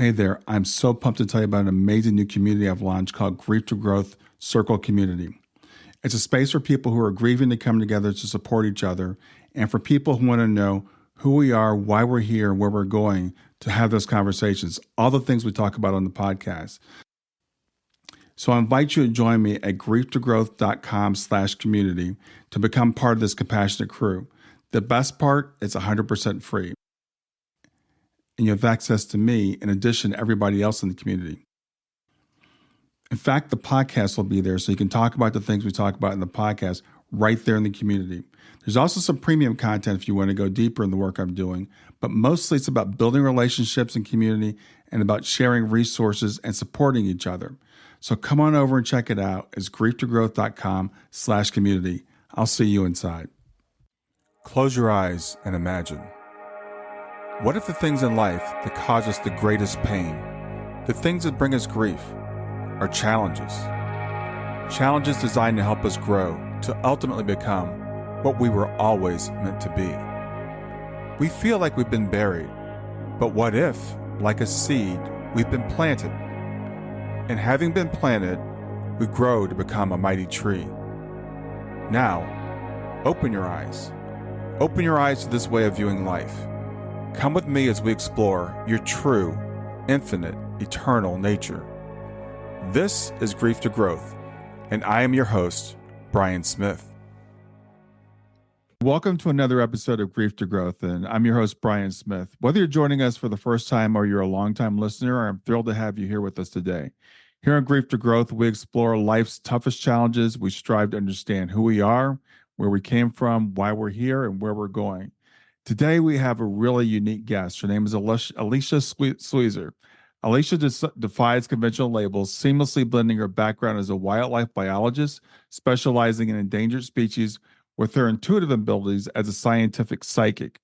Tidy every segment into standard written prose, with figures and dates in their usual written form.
Hey there, I'm so pumped to tell you about an amazing new community I've launched called Grief to Growth Circle Community. It's a space for people who are grieving to come together to support each other, and for people who want to know who we are, why we're here, and where we're going to have those conversations, all the things we talk about on the podcast. So I invite you to join me at grieftogrowth.com/community to become part of this compassionate crew. The best part, it's 100% free. And you have access to me in addition to everybody else in the community. In fact, the podcast will be there so you can talk about the things we talk about in the podcast right there in the community. There's also some premium content if you want to go deeper in the work I'm doing, but mostly it's about building relationships and community and about sharing resources and supporting each other. So come on over and check it out. It's grieftogrowth.com/community. I'll see you inside. Close your eyes and imagine. What if the things in life that cause us the greatest pain, the things that bring us grief, are challenges? Challenges designed to help us grow, to ultimately become what we were always meant to be. We feel like we've been buried, but what if, like a seed, we've been planted? And having been planted, we grow to become a mighty tree. Now, open your eyes. Open your eyes to this way of viewing life. Come with me as we explore your true, infinite, eternal nature. This is Grief to Growth, and I am your host, Brian Smith. Welcome to another episode of Grief to Growth, and I'm your host, Brian Smith. Whether you're joining us for the first time or you're a longtime listener, I'm thrilled to have you here with us today. Here on Grief to Growth, we explore life's toughest challenges. We strive to understand who we are, where we came from, why we're here, and where we're going. Today, we have a really unique guest. Her name is Alicia Sweezer. Alicia defies conventional labels, seamlessly blending her background as a wildlife biologist, specializing in endangered species, with her intuitive abilities as a scientific psychic.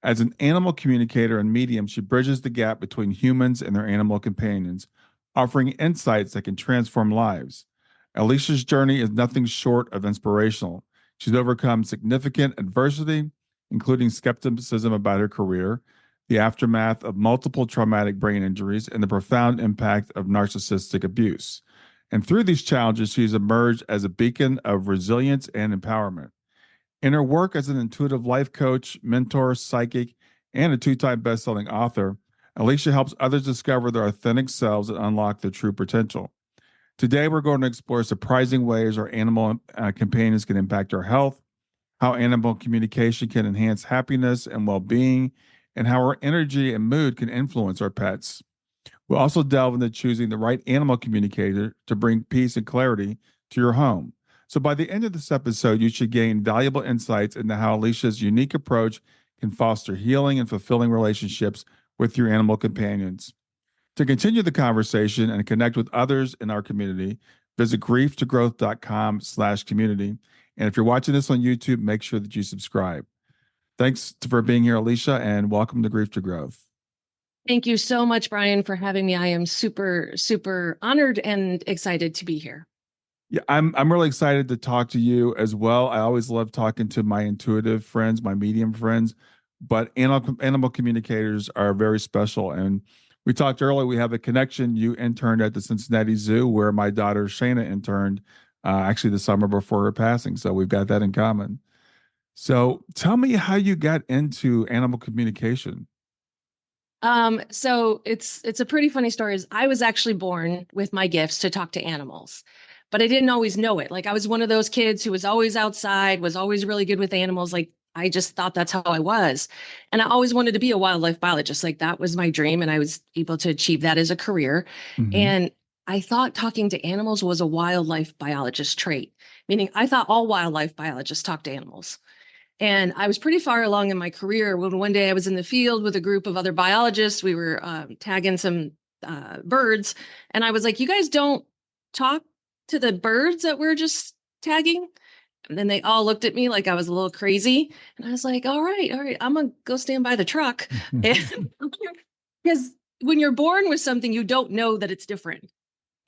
As an animal communicator and medium, she bridges the gap between humans and their animal companions, offering insights that can transform lives. Alicia's journey is nothing short of inspirational. She's overcome significant adversity, including skepticism about her career, the aftermath of multiple traumatic brain injuries, and the profound impact of narcissistic abuse. And through these challenges, she's emerged as a beacon of resilience and empowerment. In her work as an intuitive life coach, mentor, psychic, and a two-time best-selling author, Alicia helps others discover their authentic selves and unlock their true potential. Today, we're going to explore surprising ways our animal companions can impact our health, how animal communication can enhance happiness and well-being, and how our energy and mood can influence our pets. We'll also delve into choosing the right animal communicator to bring peace and clarity to your home. So by the end of this episode, you should gain valuable insights into how Alicia's unique approach can foster healing and fulfilling relationships with your animal companions. To continue the conversation and connect with others in our community, visit grieftogrowth.com/community. And if you're watching this on YouTube, make sure that you subscribe. Thanks for being here, Alicia, and welcome to Grief to Growth. Thank you so much, Brian, for having me. I am super, super honored and excited to be here. Yeah, I'm really excited to talk to you as well. I always love talking to my intuitive friends, my medium friends, but animal communicators are very special. And we talked earlier, we have a connection. You interned at the Cincinnati Zoo where my daughter Shayna interned actually the summer before her passing. So we've got that in common. So tell me how you got into animal communication. So it's a pretty funny story. I was actually born with my gifts to talk to animals, but I didn't always know it. Like I was one of those kids who was always outside, was always really good with animals. Like I just thought that's how I was. And I always wanted to be a wildlife biologist. Like that was my dream. And I was able to achieve that as a career. Mm-hmm. And I thought talking to animals was a wildlife biologist trait, meaning I thought all wildlife biologists talk to animals. And I was pretty far along in my career when one day I was in the field with a group of other biologists. We were tagging some birds. And I was like, you guys don't talk to the birds that we're just tagging? And then they all looked at me like I was a little crazy. And I was like, all right, I'm going to go stand by the truck. Because when you're born with something, you don't know that it's different.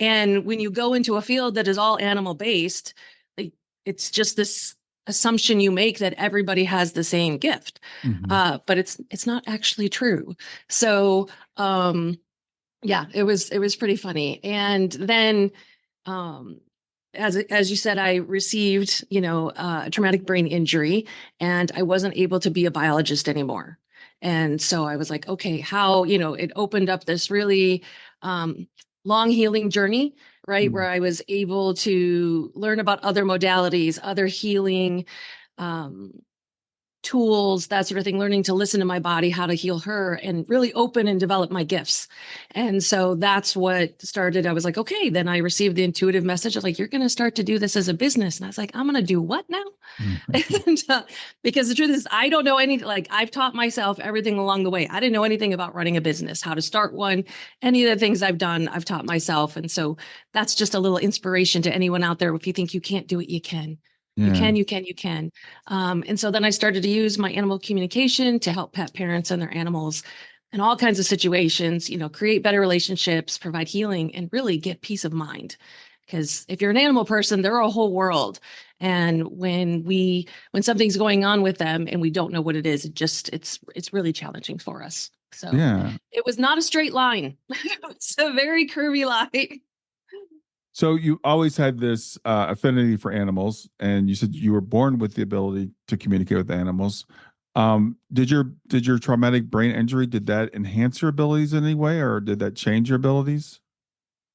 And when you go into a field that is all animal based, like it's just this assumption you make that everybody has the same gift, but it's not actually true. So Yeah, it was pretty funny. And then um as you said, I received, a traumatic brain injury, and I wasn't able to be a biologist anymore. And so I was like, okay, how, it opened up this really um long healing journey, right? Mm. Where I was able to learn about other modalities, other healing um tools, that sort of thing, learning to listen to my body, how to heal her, and really open and develop my gifts. And so that's what started. I was like, okay, then I received the intuitive message of like, you're going to start to do this as a business. And I was like, I'm going to do what now? And because the truth is, I don't know anything. Like, I've taught myself everything along the way. I didn't know anything about running a business, how to start one, any of the things I've done, I've taught myself. And so that's just a little inspiration to anyone out there. If you think you can't do it, you can. You Yeah. can, you can, you can. And so then I started to use my animal communication to help pet parents and their animals in all kinds of situations, create better relationships, provide healing, and really get peace of mind. Because if you're an animal person, they're a whole world. And when something's going on with them and we don't know what it is, it's really challenging for us. So Yeah. it was not a straight line. It's a very curvy line. So you always had this affinity for animals, and you said you were born with the ability to communicate with animals. Did your traumatic brain injury, did that enhance your abilities in any way, or did that change your abilities?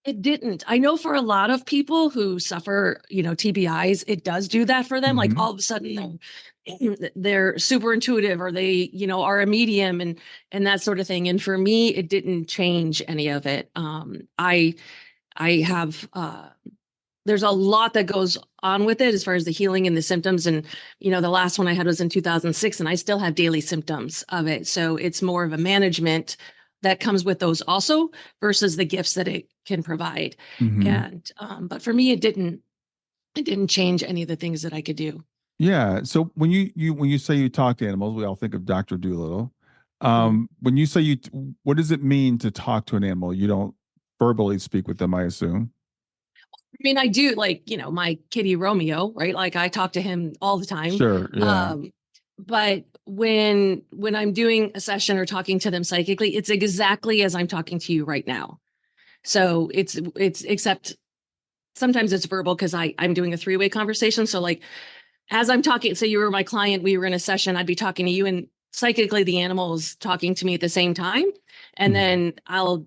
It didn't. I know for a lot of people who suffer, TBIs, it does do that for them. Like Hmm. all of a sudden they're super intuitive, or they, are a medium and that sort of thing. And for me, it didn't change any of it. I have there's a lot that goes on with it as far as the healing and the symptoms. And, the last one I had was in 2006, and I still have daily symptoms of it. So it's more of a management that comes with those also versus the gifts that it can provide. Hmm. And, but for me, it didn't change any of the things that I could do. Yeah. So when you say you talk to animals, we all think of Dr. Doolittle. Mhm. When you say what does it mean to talk to an animal? You don't verbally speak with them, I assume. I mean, I do like, my kitty Romeo, right? Like I talk to him all the time. Sure. Yeah. But when I'm doing a session or talking to them psychically, it's exactly as I'm talking to you right now. So it's except sometimes it's verbal because I'm doing a three-way conversation. So like as I'm talking, say you were my client, we were in a session, I'd be talking to you, and psychically the animal is talking to me at the same time. And Mhm. then I'll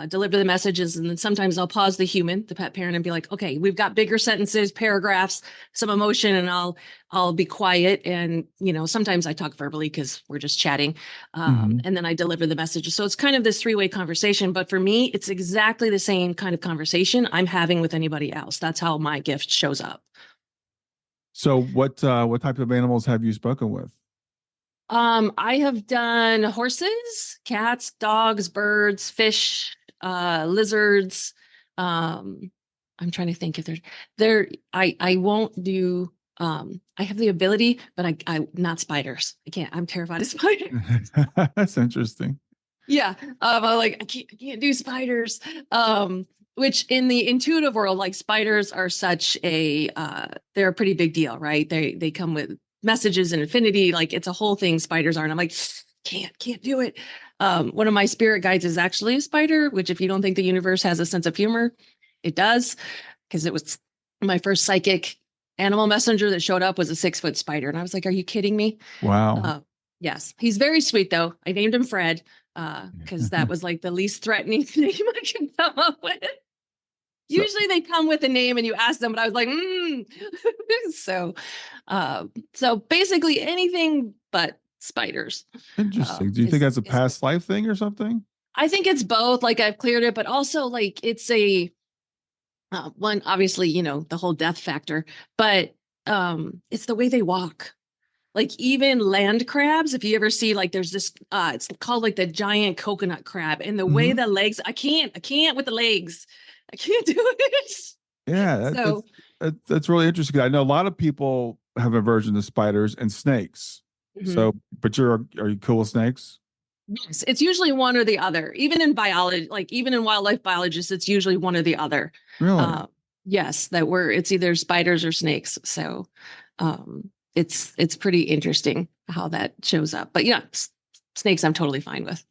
deliver the messages. And then sometimes I'll pause the human, the pet parent, and be like, okay, we've got bigger sentences, paragraphs, some emotion, and I'll be quiet. And, sometimes I talk verbally because we're just chatting. Mhm. And then I deliver the messages. So it's kind of this three-way conversation. But for me, it's exactly the same kind of conversation I'm having with anybody else. That's how my gift shows up. So what type of animals have you spoken with? I have done horses, cats, dogs, birds, fish, lizards. Um, I'm trying to think if I won't do, I have the ability, but I not spiders. I can't, I'm terrified of spiders. That's interesting. Yeah. I'm like, I can't do spiders. Which in the intuitive world, like spiders are such they're a pretty big deal, right? They come with messages and infinity, like it's a whole thing, spiders are. And I'm like, can't do it. One of my spirit guides is actually a spider, which if you don't think the universe has a sense of humor, it does, because it was my first psychic animal messenger that showed up was a 6-foot spider. And I was like, are you kidding me? Wow. Uh, yes, he's very sweet though. I named him Fred because that was like the least threatening name I could come up with. So Usually they come with a name and you ask them, but I was like, so, so basically anything but spiders. interesting. Do you think Is that's a is past life thing or something? I think it's both. Like I've cleared it, but also like it's a one. Obviously, the whole death factor, but it's the way they walk. Like even land crabs, if you ever see like there's this it's called like the giant coconut crab, and the way Hmm. the legs, I can't with the legs. I can't do it. Yeah, So that's really interesting. I know a lot of people have aversion to spiders and snakes. mhm. So, but are you cool with snakes? Yes, it's usually one or the other. Even in biology, like even in wildlife biologists, it's usually one or the other. Really? Uh, yes, it's either spiders or snakes. So it's pretty interesting how that shows up. But yeah, snakes I'm totally fine with.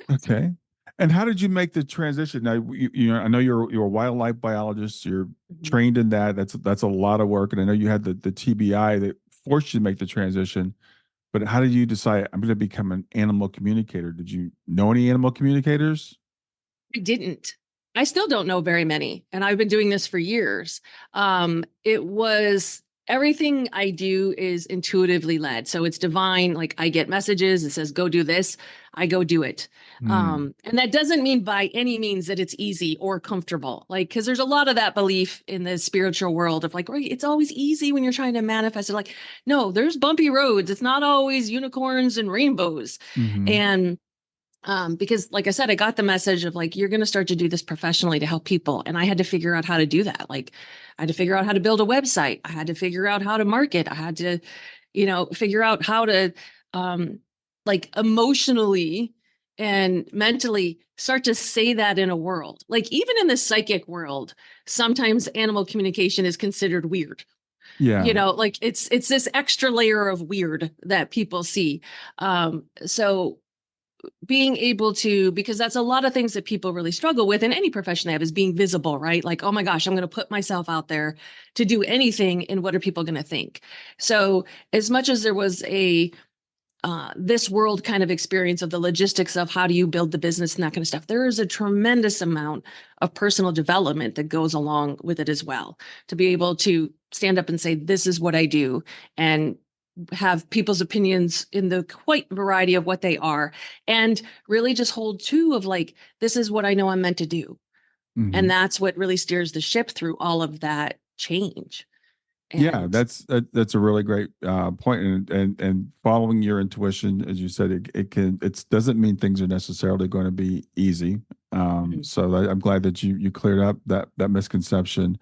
Okay. And how did you make the transition? Now, I know you're a wildlife biologist. You're trained in that. That's a lot of work, and I know you had the TBI that forced you to make the transition. But how did you decide I'm going to become an animal communicator? Did you know any animal communicators? I didn't. I still don't know very many, and I've been doing this for years. It was everything I do is intuitively led. So it's divine. Like I get messages, it says, go do this. I go do it. Hmm. And that doesn't mean by any means that it's easy or comfortable. Like, because there's a lot of that belief in the spiritual world of like, right, it's always easy when you're trying to manifest it. Like, no, there's bumpy roads. It's not always unicorns and rainbows. Hmm. And because like I said, I got the message of like, you're going to start to do this professionally to help people. And I had to figure out how to do that. Like I had to figure out how to build a website. I had to figure out how to market. I had to, figure out how to, like emotionally and mentally start to say that in a world. Like even in the psychic world, sometimes animal communication is considered weird. Yeah. Like it's this extra layer of weird that people see. So being able to, because that's a lot of things that people really struggle with in any profession they have, is being visible, right? Like, oh my gosh, I'm going to put myself out there to do anything, and what are people going to think? So as much as there was a this world kind of experience of the logistics of how do you build the business and that kind of stuff, there is a tremendous amount of personal development that goes along with it as well, to be able to stand up and say, this is what I do, and have people's opinions in the quite variety of what they are, and really just hold true of like, this is what I know I'm meant to do. Hmm. And that's what really steers the ship through all of that change. Yeah, And that's a really great point. And following your intuition, as you said, it doesn't mean things are necessarily going to be easy. Mhm. So I'm glad that you cleared up that misconception.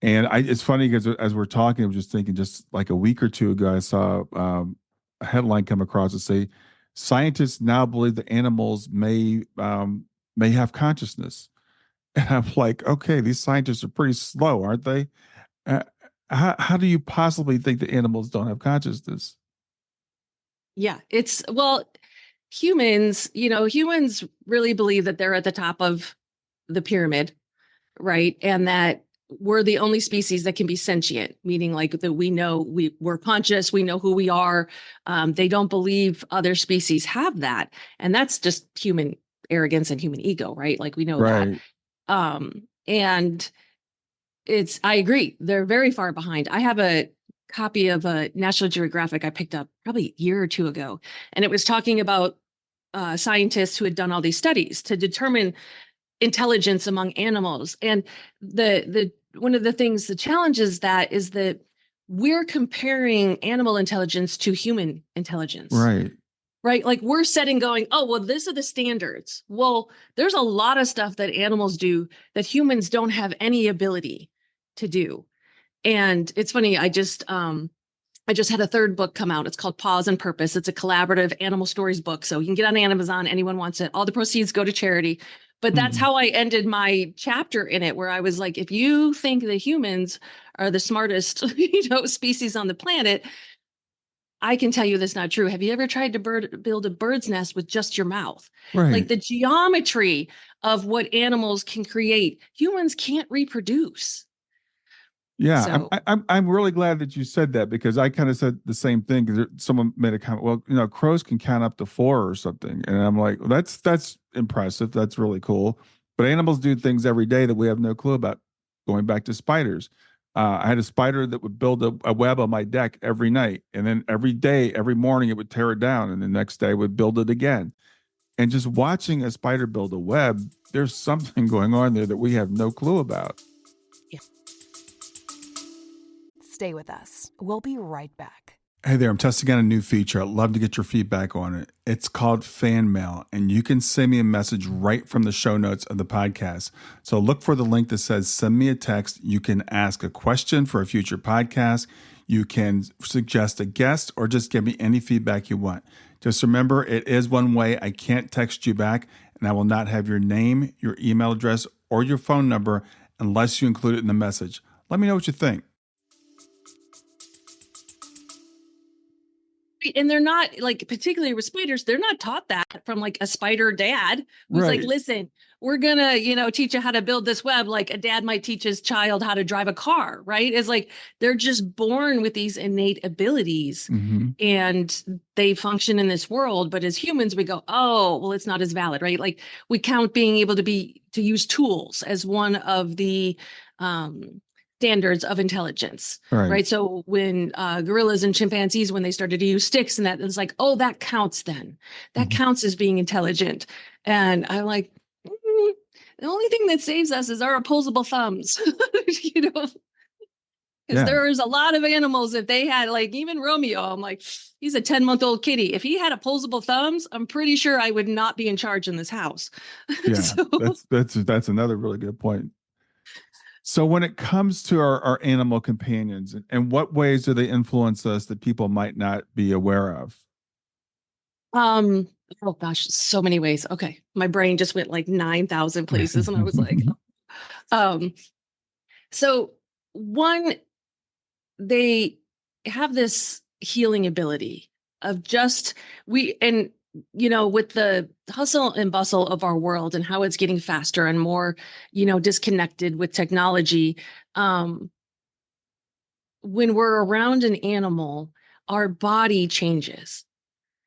And it's funny because as we're talking, I was just thinking, just like a week or two ago, I saw a headline come across to say, scientists now believe that animals may have consciousness. And I'm like, okay, these scientists are pretty slow, aren't they? Uh, how do you possibly think that animals don't have consciousness? Yeah, it's well, humans really believe that they're at the top of the pyramid, right? And that we're the only species that can be sentient, meaning like that we're conscious, we know who we are. They don't believe other species have that. And that's just human arrogance and human ego, right? Like we know that. Right. And I agree, they're very far behind. I have a copy of a National Geographic I picked up probably a year or two ago, and it was talking about scientists who had done all these studies to determine intelligence among animals. And the one of the things, the challenge is that we're comparing animal intelligence to human intelligence, Right. right? Like we're setting going, oh, well, these are the standards. Well, there's a lot of stuff that animals do that humans don't have any ability to do. And it's funny, I just had a third book come out. It's called Pause and Purpose. It's a collaborative animal stories book. So you can get on Amazon. Anyone wants it. All the proceeds go to charity. But that's Mhm. how I ended my chapter in it, where I was like, if you think the humans are the smartest, species on the planet, I can tell you that's not true. Have you ever tried to build a bird's nest with just your mouth? Like Right. the geometry of what animals can create, humans can't reproduce. Yeah, So I'm really glad that you said that because I kind of said the same thing because someone made a comment. Well, crows can count up to four or something, and I'm like, well, that's impressive. That's really cool. But animals do things every day that we have no clue about. Going back to spiders, I had a spider that would build a web on my deck every night, and then every day, every morning, it would tear it down, and the next day it would build it again. And just watching a spider build a web, there's something going on there that we have no clue about. yeah. Stay with us. We'll be right back. Hey there, I'm testing out a new feature. I'd love to get your feedback on it. It's called Fan Mail, and you can send me a message right from the show notes of the podcast. So look for the link that says send me a text. You can ask a question for a future podcast. You can suggest a guest or just give me any feedback you want. Just remember, it is one way. I can't text you back, and I will not have your name, your email address, or your phone number unless you include it in the message. Let me know what you think. And they're not like, particularly with spiders, they're not taught that from like a spider dad who's like, Right. listen, we're gonna, teach you how to build this web. Like a dad might teach his child how to drive a car, right? It's like they're just born with these innate abilities Mm-hmm. and they function in this world. But as humans, we go, oh, well, it's not as valid, right? Like we count being able to use tools as one of the standards of intelligence. Right. So when gorillas and chimpanzees, when they started to use sticks and that, it's like, oh, that counts then. That counts as being intelligent. And I'm like, the only thing that saves us is our opposable thumbs, because there's a lot of animals, if they had like even Romeo, I'm like, he's a 10-month-old kitty. If he had opposable thumbs, I'm pretty sure I would not be in charge in this house. Yeah, So, that's another really good point. So when it comes to our animal companions, in what ways do they influence us that people might not be aware of? oh gosh, so many ways. Okay. My brain just went like 9,000 places and I was like, so one, they have this healing ability of just with the hustle and bustle of our world and how it's getting faster and more, disconnected with technology. When we're around an animal, our body changes.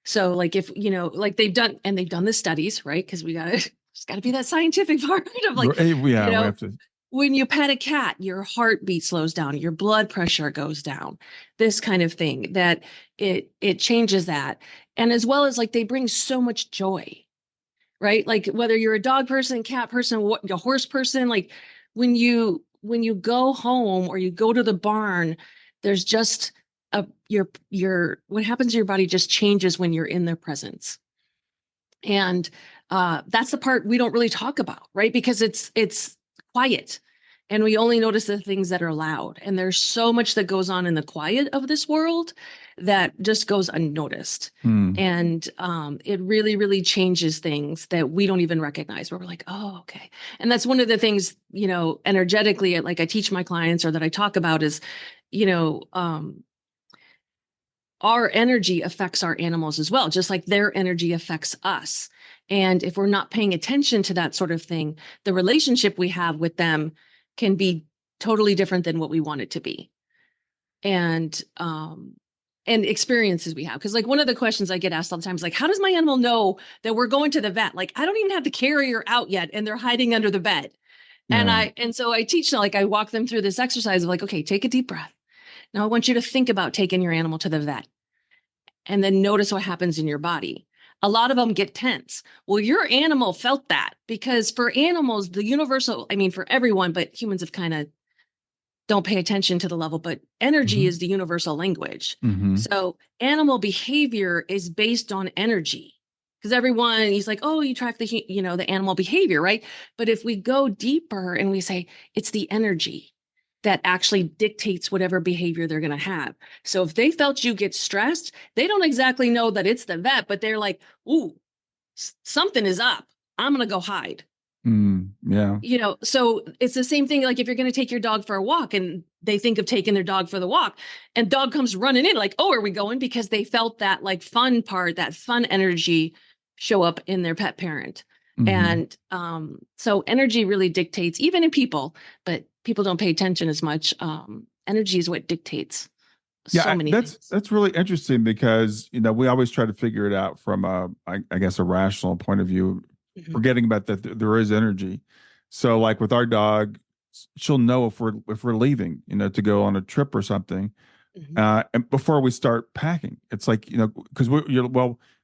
So like if, like they've done the studies, right? Because it's gotta be that scientific part of like, we have to. When you pet a cat, your heartbeat slows down, your blood pressure goes down, this kind of thing, that it changes that. And as well as like they bring so much joy, right? Like whether you're a dog person, cat person, a horse person, like when you go home or you go to the barn, there's just your what happens to your body just changes when you're in their presence. And that's the part we don't really talk about, right? Because it's quiet and we only notice the things that are loud. And there's so much that goes on in the quiet of this world that just goes unnoticed. And it really, really changes things that we don't even recognize, where we're like, oh, okay. And that's one of the things, energetically, like I teach my clients or that I talk about is, our energy affects our animals as well, just like their energy affects us. And if we're not paying attention to that sort of thing, the relationship we have with them can be totally different than what we want it to be. And experiences we have. Because like one of the questions I get asked all the time is like, how does my animal know that we're going to the vet? Like, I don't even have the carrier out yet and they're hiding under the bed. Yeah. And so I teach them, like I walk them through this exercise of like, okay, take a deep breath. Now I want you to think about taking your animal to the vet and then notice what happens in your body. A lot of them get tense. Well, your animal felt that, because for animals, the universal, for everyone, but humans have kind of don't pay attention to the level, but energy is the universal language. So animal behavior is based on energy, because everyone, he's like, oh, you track the animal behavior, right? But if we go deeper and we say it's the energy that actually dictates whatever behavior they're going to have. So if they felt you get stressed, they don't exactly know that it's the vet, but they're like, ooh, something is up. I'm going to go hide. Yeah. So it's the same thing. Like if you're going to take your dog for a walk and they think of taking their dog for the walk and dog comes running in like, oh, are we going? Because they felt that like fun part, that fun energy show up in their pet parent. And so energy really dictates, even in people, but people don't pay attention as much. Energy is what dictates so many things. That's really interesting, because we always try to figure it out from I guess a rational point of view, forgetting about that there is energy. So like with our dog, she'll know if we're leaving, to go on a trip or something, and before we start packing. It's like, because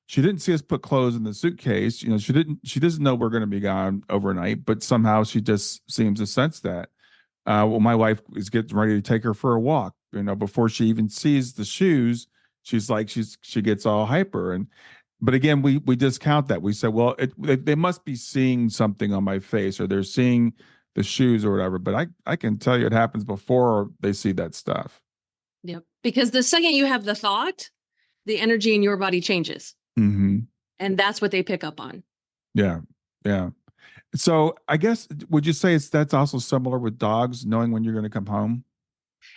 she didn't see us put clothes in the suitcase. She doesn't know we're going to be gone overnight, but somehow she just seems to sense that. My wife is getting ready to take her for a walk. Before she even sees the shoes, she's like, she gets all hyper. But again, we discount that. We say, well, they must be seeing something on my face, or they're seeing the shoes or whatever. But I can tell you it happens before they see that stuff. Yep. Because the second you have the thought, the energy in your body changes. And that's what they pick up on. Yeah. Yeah. So I guess, would you say that's also similar with dogs, knowing when you're going to come home?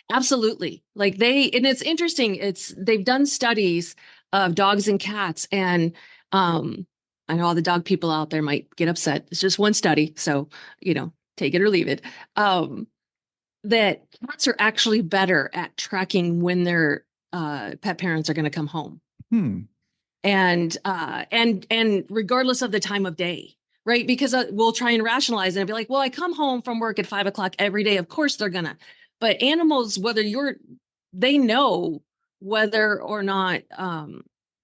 Absolutely. Like and it's interesting. They've done studies of dogs and cats. And I know all the dog people out there might get upset. It's just one study, so take it or leave it. That cats are actually better at tracking when their pet parents are going to come home. And regardless of the time of day, right? Because we'll try and rationalize it and be like, well, I come home from work at 5 o'clock every day. Of course they're gonna. But animals, they know whether or not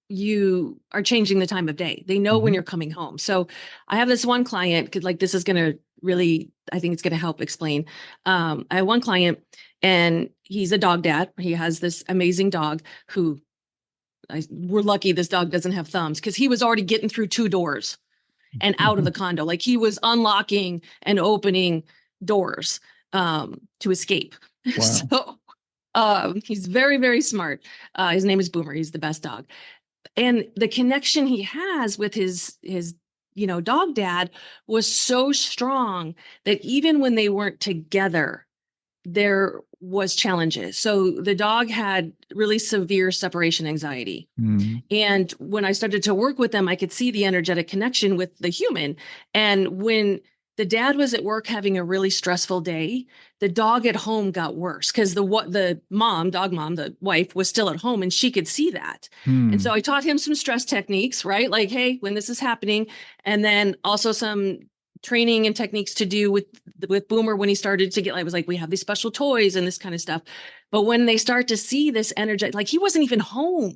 you are changing the time of day. They know when you're coming home. So I have this one client, because this is gonna really, I think it's gonna help explain. I have one client, and he's a dog dad. He has this amazing dog who. We're lucky this dog doesn't have thumbs, because he was already getting through 2 doors and out of the condo. Like, he was unlocking and opening doors to escape. Wow. So he's very, very smart. His name is Boomer. He's the best dog. And the connection he has with his dog dad was so strong that even when they weren't together, there was challenges. So the dog had really severe separation anxiety. And when I started to work with them, I could see the energetic connection with the human. And when the dad was at work having a really stressful day, the dog at home got worse, because the dog mom, the wife, was still at home, and she could see that. And so I taught him some stress techniques, right? Like, hey, when this is happening, and then also some training and techniques to do with Boomer when he started to get, I was like, we have these special toys and this kind of stuff. But when they start to see this energy, like, he wasn't even home.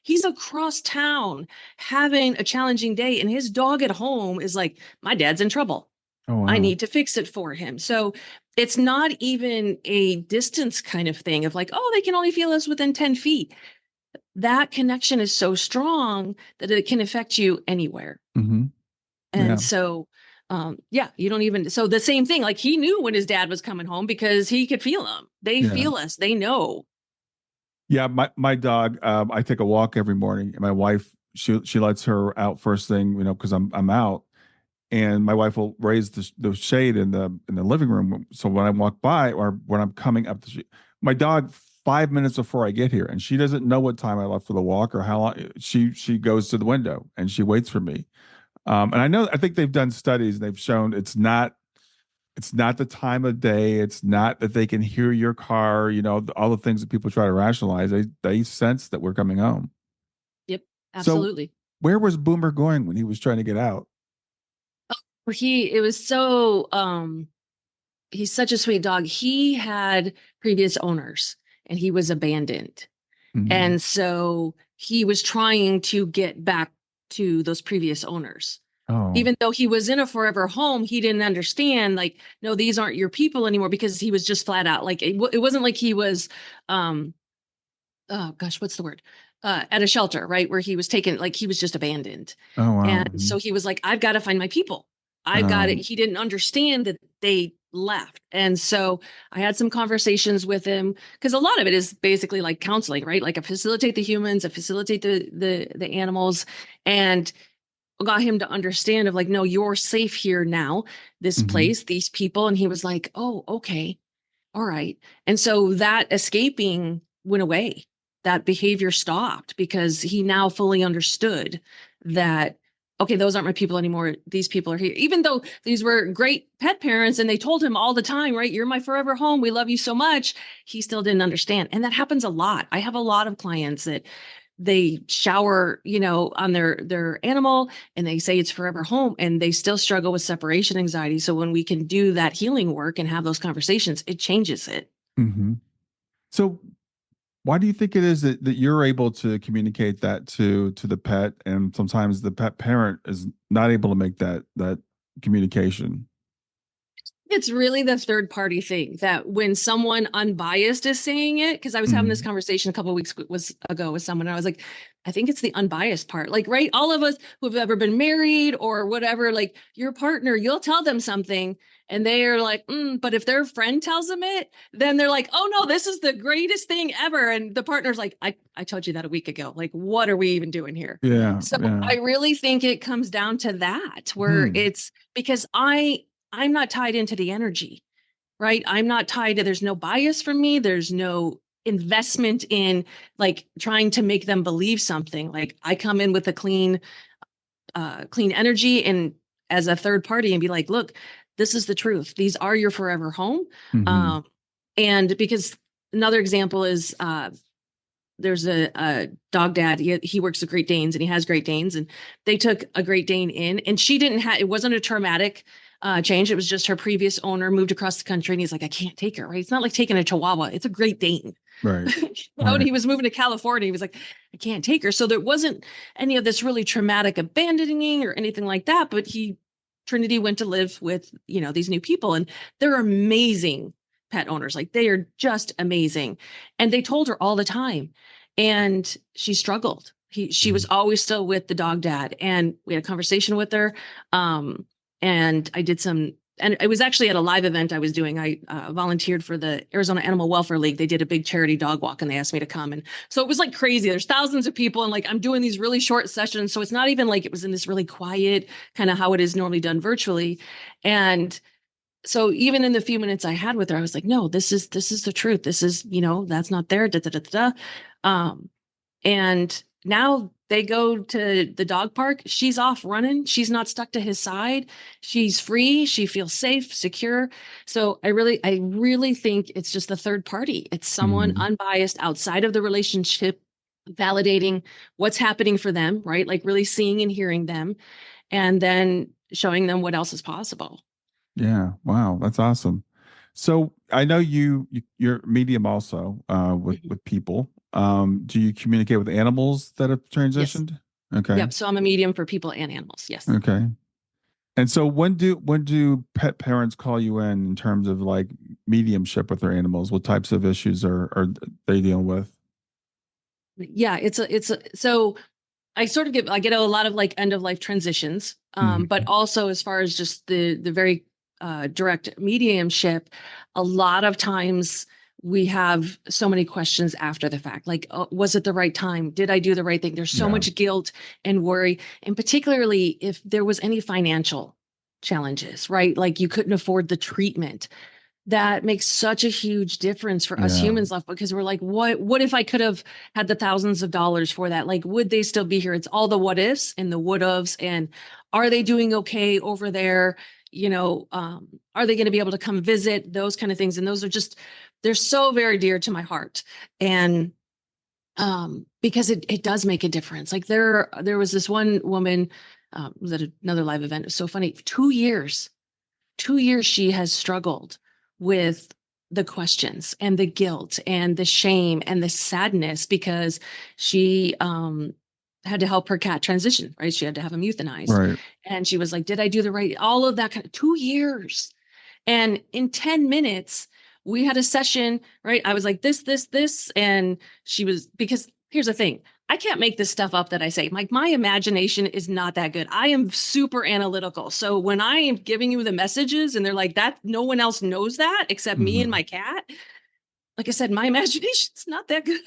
He's across town having a challenging day, and his dog at home is like, my dad's in trouble. Oh, wow. I need to fix it for him. So it's not even a distance kind of thing of like, oh, they can only feel us within 10 feet. That connection is so strong that it can affect you anywhere. And so you don't even, so the same thing, like, he knew when his dad was coming home because he could feel them. They feel us, they know. Yeah. My dog, I take a walk every morning, and my wife, she lets her out first thing, because I'm out, and my wife will raise the shade in the living room. So when I walk by, or when I'm coming up the street, my dog, 5 minutes before I get here, and she doesn't know what time I left for the walk or how long, she goes to the window and she waits for me. And I think they've done studies, and they've shown it's not the time of day. It's not that they can hear your car, all the things that people try to rationalize. They sense that we're coming home. Yep, absolutely. So where was Boomer going when he was trying to get out? It was so, he's such a sweet dog. He had previous owners, and he was abandoned. And so he was trying to get back to those previous owners. Even though he was in a forever home, he didn't understand, like, no, these aren't your people anymore, because he was just flat out like, it wasn't like he was, oh gosh, what's the word? At a shelter, right? Where he was taken, like, he was just abandoned. Oh, wow. And so he was like, I've got to find my people. I've got it. He didn't understand that they left. And so I had some conversations with him, because a lot of it is basically like counseling, right? Like, I facilitate the humans, I facilitate the animals, and got him to understand of like, no, you're safe here now, this place, these people. And he was like, oh, okay. All right. And so that escaping went away. That behavior stopped, because he now fully understood that, okay, those aren't my people anymore. These people are here. Even though these were great pet parents and they told him all the time, right? You're my forever home. We love you so much. He still didn't understand. And that happens a lot. I have a lot of clients that they shower, on their animal, and they say it's forever home, and they still struggle with separation anxiety. So when we can do that healing work and have those conversations, it changes it. So why do you think it is that you're able to communicate that to the pet, and sometimes the pet parent is not able to make that communication? It's really the third party thing, that when someone unbiased is saying it, because I was having this conversation a couple of weeks ago with someone, and I was like, I think it's the unbiased part. Like, right, all of us who've ever been married or whatever, like, your partner, you'll tell them something and they are like, but if their friend tells them it, then they're like, oh no, this is the greatest thing ever. And the partner's like, I told you that a week ago. Like, what are we even doing here? So I really think it comes down to that, where it's because I'm not tied into the energy, right? I'm not tied to, there's no bias from me. There's no investment in like trying to make them believe something. Like I come in with a clean energy and as a third party and be like, look, this is the truth. These are your forever home. Mm-hmm. And because another example is there's a dog dad. He works with Great Danes and he has Great Danes, and they took a Great Dane in, and she didn't have. It wasn't a traumatic change. It was just her previous owner moved across the country, and he's like, I can't take her. Right? It's not like taking a Chihuahua. It's a Great Dane. Right. When he was moving to California, he was like, I can't take her. So there wasn't any of this really traumatic abandoning or anything like that. But Trinity went to live with these new people, and they're amazing pet owners. Like they are just amazing. And they told her all the time. And she struggled. She was always still with the dog dad. And we had a conversation with her. And I did and it was actually at a live event I was doing. I volunteered for the Arizona Animal Welfare League. They did a big charity dog walk and they asked me to come. And so it was like crazy. There's thousands of people and like I'm doing these really short sessions. So it's not even like it was in this really quiet kind of how it is normally done virtually. And so even in the few minutes I had with her, I was like, no, this is the truth. This is, that's not there. Da, da, da, da, da. And now they go to the dog park. She's off running. She's not stuck to his side. She's free. She feels safe, secure. So I really think it's just the third party. It's someone unbiased outside of the relationship, validating what's happening for them, right? Like really seeing and hearing them, and then showing them what else is possible. Yeah. Wow. That's awesome. So I know you're medium also with people. Do you communicate with animals that have transitioned? Yes. Okay. Yep. So I'm a medium for people and animals. Yes. Okay. And so when do pet parents call you in terms of like mediumship with their animals? What types of issues are they dealing with? Yeah, so I get a lot of like end of life transitions, but also as far as just the very direct mediumship, a lot of times we have so many questions after the fact, like, oh, was it the right time? Did I do the right thing? There's so much guilt and worry, and particularly if there was any financial challenges, right? Like you couldn't afford the treatment. That makes such a huge difference for us humans left, because we're like, what if I could have had the thousands of dollars for that? Like, would they still be here? It's all the what ifs and the would haves, and are they doing okay over there? Are they going to be able to come visit? Those kind of things. And those are they're so very dear to my heart. And because it does make a difference. Like there was this one woman, was at another live event. It was so funny. 2 years she has struggled with the questions and the guilt and the shame and the sadness, because she had to help her cat transition, right? She had to have him euthanized. Right. And she was like, did I do the right, all of that kind of 2 years. And in 10 minutes, we had a session, right? I was like, this. And she was, because here's the thing. I can't make this stuff up that I say. Like my imagination is not that good. I am super analytical. So when I am giving you the messages and they're like that, no one else knows that except me and my cat. Like I said, my imagination's not that good.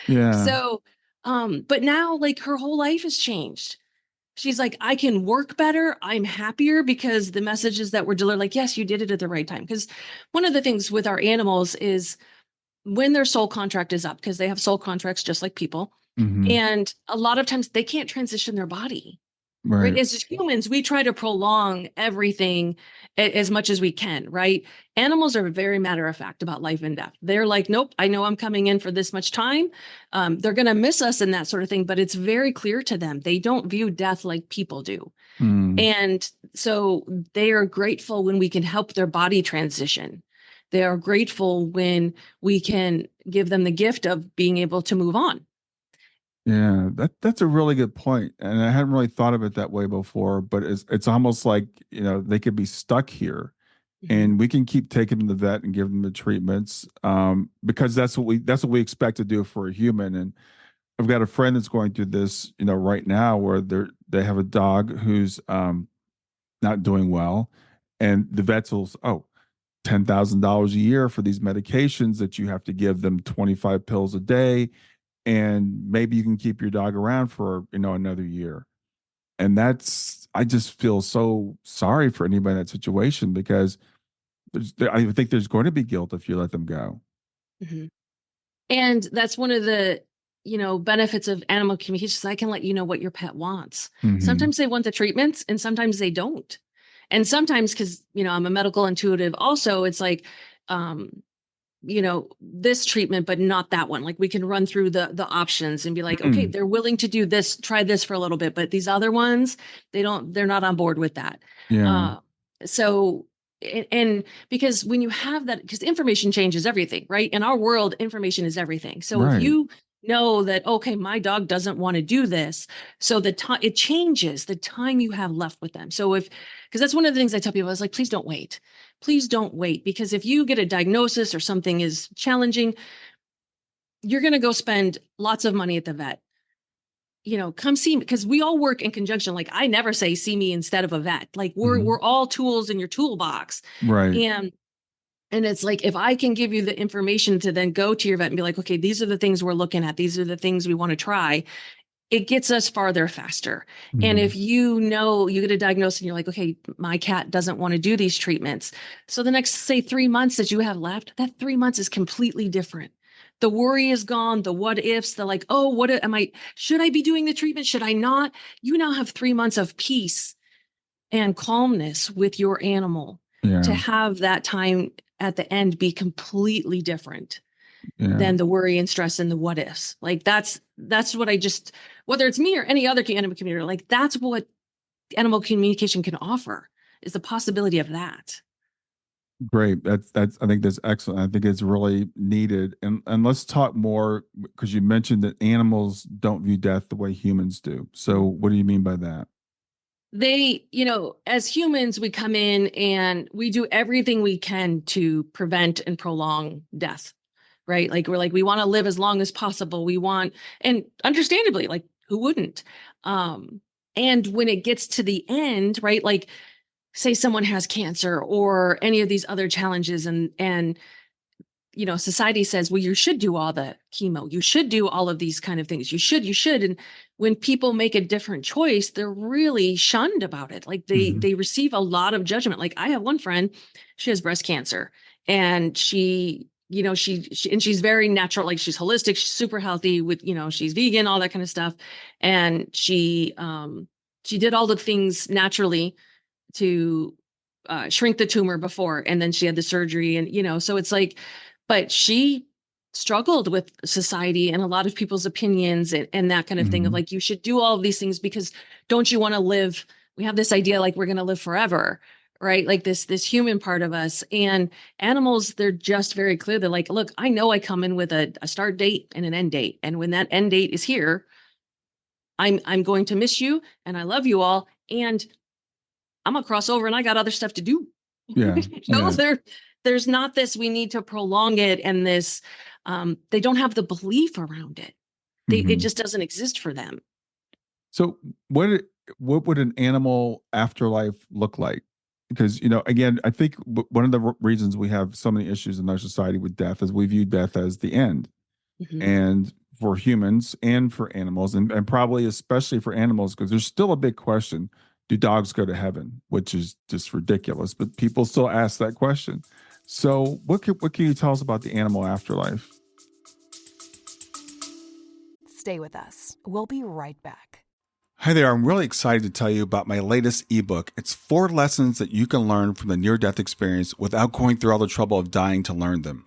Yeah. So, but now like her whole life has changed. She's like, I can work better. I'm happier because the messages that were delivered, like, yes, you did it at the right time. Because one of the things with our animals is when their soul contract is up, because they have soul contracts just like people. And a lot of times they can't transition their body. Right. As humans, we try to prolong everything as much as we can, right? Animals are very matter of fact about life and death. They're like, nope, I know I'm coming in for this much time. They're going to miss us and that sort of thing, but it's very clear to them. They don't view death like people do. And so they are grateful when we can help their body transition. They are grateful when we can give them the gift of being able to move on. Yeah, that's a really good point, and I hadn't really thought of it that way before. But it's almost like they could be stuck here, and we can keep taking them to the vet and give them the treatments, because that's what we expect to do for a human. And I've got a friend that's going through this, right now, where they have a dog who's not doing well, and the vets will $10,000 a year for these medications that you have to give them 25 pills a day. And maybe you can keep your dog around for another year. And I just feel so sorry for anybody in that situation, because I think there's going to be guilt if you let them go. And that's one of the, benefits of animal communication. I can let you know what your pet wants. Sometimes they want the treatments and sometimes they don't. And sometimes, because, I'm a medical intuitive also, it's like, this treatment, but not that one. Like we can run through the options and be like, okay, they're willing to do this, try this for a little bit, but these other ones, they're not on board with that. Yeah. So, and because when you have that, because information changes everything, right? In our world, information is everything. So if Right. you know that, okay, my dog doesn't want to do this, so the time it changes the time you have left with them. So because that's one of the things I tell people, is like, please don't wait. Please don't wait, because if you get a diagnosis or something is challenging, you're going to go spend lots of money at the vet. Come see me, because we all work in conjunction. Like I never say see me instead of a vet. Like we're all tools in your toolbox. Right. And it's like, if I can give you the information to then go to your vet and be like, okay, these are the things we're looking at. These are the things we want to try. It gets us farther faster. And if you get a diagnosis and you're like, okay, my cat doesn't want to do these treatments. So the next, say 3 months that you have left, that 3 months is completely different. The worry is gone. The what ifs, the like, oh, should I be doing the treatment? Should I not? You now have 3 months of peace and calmness with your animal to have that time at the end be completely different than the worry and stress and the what ifs. Like that's what whether it's me or any other animal communicator, like that's what animal communication can offer, is the possibility of that. Great. That's I think that's excellent. I think it's really needed. And let's talk more, because you mentioned that animals don't view death the way humans do. So what do you mean by that? They, as humans, we come in and we do everything we can to prevent and prolong death, right? Like we want to live as long as possible. We want, and understandably, like who wouldn't? And when it gets to the end, right? Like say someone has cancer or any of these other challenges, and society says, well, you should do all the chemo, you should do all of these kind of things, you should. And when people make a different choice, they're really shunned about it. Like they receive a lot of judgment. Like I have one friend, she has breast cancer, and she and she's very natural, like she's holistic, she's super healthy with, she's vegan, all that kind of stuff. And she did all the things naturally to shrink the tumor before, and then she had the surgery, and so it's like, but she struggled with society and a lot of people's opinions, and that kind of thing of like, you should do all of these things because don't you want to live? We have this idea like we're going to live forever, right? Like this human part of us. And animals, they're just very clear. They're like, look, I know I come in with a start date and an end date, and when that end date is here, I'm going to miss you, and I love you all, and I'm gonna cross over, and I got other stuff to do. Yeah. There's not this, we need to prolong it. And this, they don't have the belief around it. It just doesn't exist for them. So what would an animal afterlife look like? Because, again, I think one of the reasons we have so many issues in our society with death is we view death as the end. And for humans and for animals, and probably especially for animals, because there's still a big question: do dogs go to heaven? Which is just ridiculous, but people still ask that question. So what can you tell us about the animal afterlife? Stay with us. We'll be right back. Hi there. I'm really excited to tell you about my latest ebook. It's 4 lessons that you can learn from the near-death experience without going through all the trouble of dying to learn them.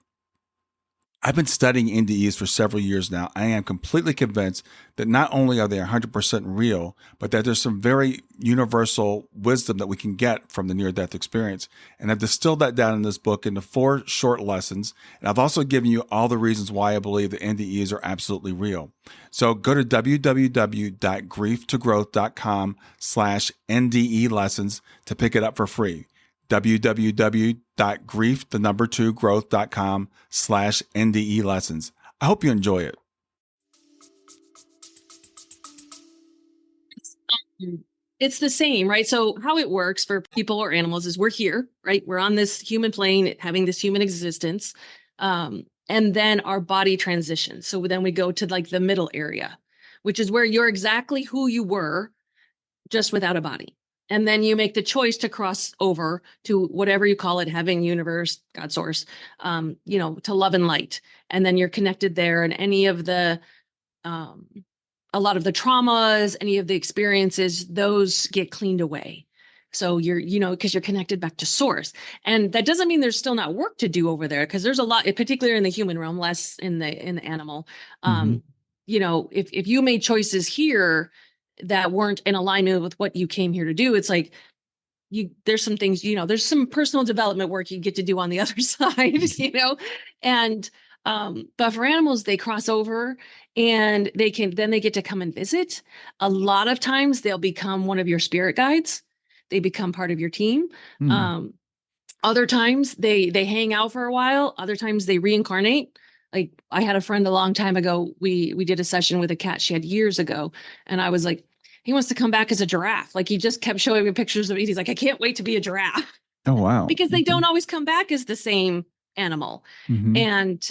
I've been studying NDEs for several years now. I am completely convinced that not only are they 100% real, but that there's some very universal wisdom that we can get from the near-death experience. And I've distilled that down in this book into 4 short lessons. And I've also given you all the reasons why I believe that NDEs are absolutely real. So go to www.grieftogrowth.com/NDE lessons to pick it up for free. www.growth.com/NDE lessons. I hope you enjoy it. It's the same, right? So how it works for people or animals is we're here, right? We're on this human plane, having this human existence. And then our body transitions. So then we go to like the middle area, which is where you're exactly who you were, just without a body. And then you make the choice to cross over to whatever you call it, heaven, universe, God source, to love and light. And then you're connected there, and any of the, a lot of the traumas, any of the experiences, those get cleaned away. So because you're connected back to source. And that doesn't mean there's still not work to do over there, because there's a lot, particularly in the human realm, less in the animal. If you made choices here that weren't in alignment with what you came here to do, it's like there's some things, there's some personal development work you get to do on the other side, and but for animals, they cross over and they get to come and visit. A lot of times they'll become one of your spirit guides. They become part of your team. Other times they hang out for a while. Other times they reincarnate. Like, I had a friend a long time ago. We did a session with a cat she had years ago. And I was like, he wants to come back as a giraffe. Like, he just kept showing me pictures of it. He's like, I can't wait to be a giraffe. Oh, wow. Because they don't always come back as the same animal. And